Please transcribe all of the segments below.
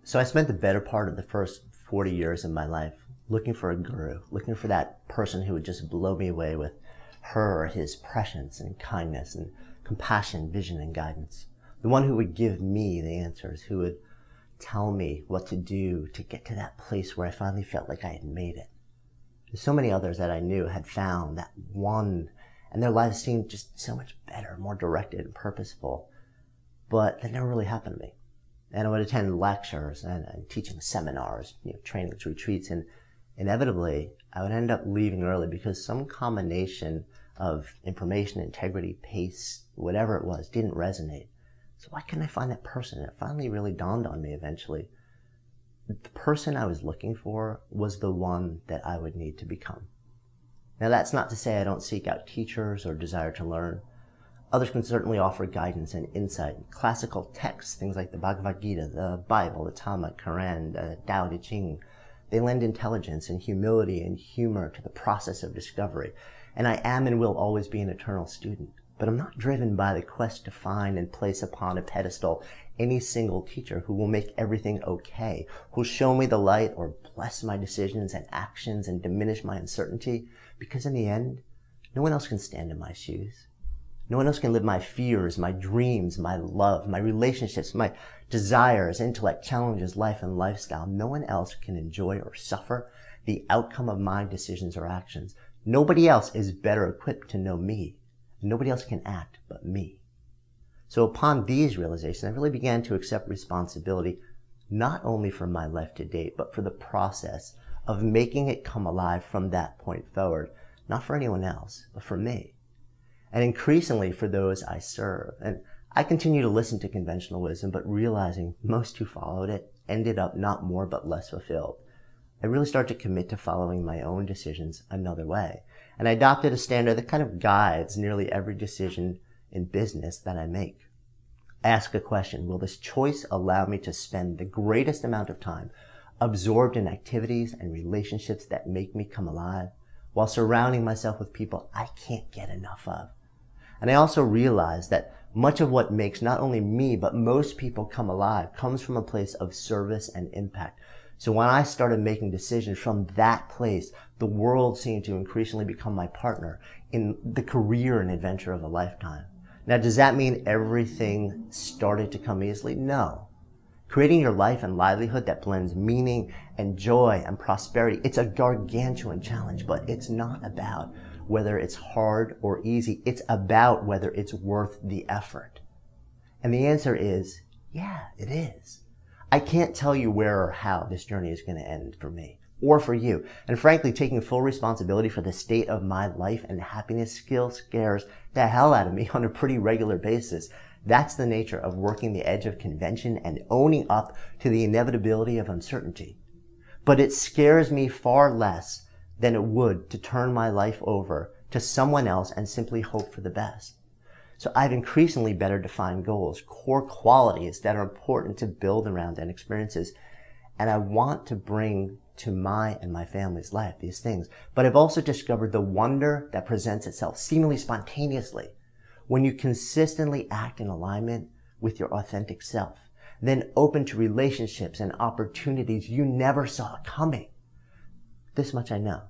So I spent the better part of the first 40 years of my life looking for a guru, looking for that person who would just blow me away with her or his prescience and kindness and compassion, vision, and guidance. The one who would give me the answers, who would tell me what to do to get to that place where I finally felt like I had made it. And so many others that I knew had found that one, and their lives seemed just so much better, more directed and purposeful. But that never really happened to me. And I would attend lectures and teaching seminars, trainings, retreats, and inevitably I would end up leaving early because some combination of information, integrity, pace, whatever it was, didn't resonate. So why couldn't I find that person? And it finally really dawned on me eventually. The person I was looking for was the one that I would need to become. Now that's not to say I don't seek out teachers or desire to learn. Others can certainly offer guidance and insight. Classical texts, things like the Bhagavad Gita, the Bible, the Talmud, Quran, the Tao Te Ching, they lend intelligence and humility and humor to the process of discovery. And I am and will always be an eternal student. But I'm not driven by the quest to find and place upon a pedestal any single teacher who will make everything okay, who'll show me the light or bless my decisions and actions and diminish my uncertainty. Because in the end, no one else can stand in my shoes. No one else can live my fears, my dreams, my love, my relationships, my desires, intellect, challenges, life, and lifestyle. No one else can enjoy or suffer the outcome of my decisions or actions. Nobody else is better equipped to know me. Nobody else can act but me. So upon these realizations, I really began to accept responsibility, not only for my life to date, but for the process of making it come alive from that point forward. Not for anyone else, but for me. And increasingly for those I serve. And I continue to listen to conventional wisdom, but realizing most who followed it ended up not more but less fulfilled. I really started to commit to following my own decisions another way. And I adopted a standard that kind of guides nearly every decision in business that I make. I ask a question: will this choice allow me to spend the greatest amount of time absorbed in activities and relationships that make me come alive, while surrounding myself with people I can't get enough of? And I also realize that much of what makes not only me, but most people come alive comes from a place of service and impact. So when I started making decisions from that place, the world seemed to increasingly become my partner in the career and adventure of a lifetime. Now, does that mean everything started to come easily? No. Creating your life and livelihood that blends meaning and joy and prosperity, it's a gargantuan challenge, but it's not about whether it's hard or easy. It's about whether it's worth the effort. And the answer is, yeah, it is. I can't tell you where or how this journey is going to end for me or for you. And frankly, taking full responsibility for the state of my life and happiness still scares the hell out of me on a pretty regular basis. That's the nature of working the edge of convention and owning up to the inevitability of uncertainty. But it scares me far less than it would to turn my life over to someone else and simply hope for the best. So I've increasingly better defined goals, core qualities that are important to build around and experiences. And I want to bring to my and my family's life these things. But I've also discovered the wonder that presents itself seemingly spontaneously when you consistently act in alignment with your authentic self, then open to relationships and opportunities you never saw coming. This much I know.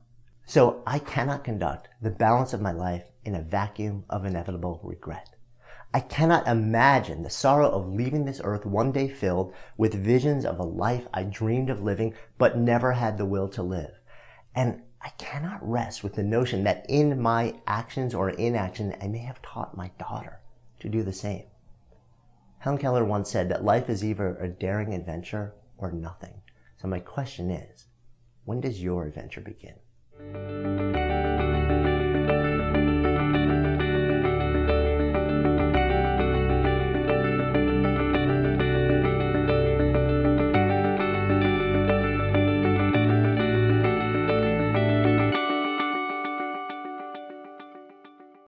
So I cannot conduct the balance of my life in a vacuum of inevitable regret. I cannot imagine the sorrow of leaving this earth one day filled with visions of a life I dreamed of living but never had the will to live. And I cannot rest with the notion that in my actions or inaction, I may have taught my daughter to do the same. Helen Keller once said that life is either a daring adventure or nothing. So my question is, when does your adventure begin?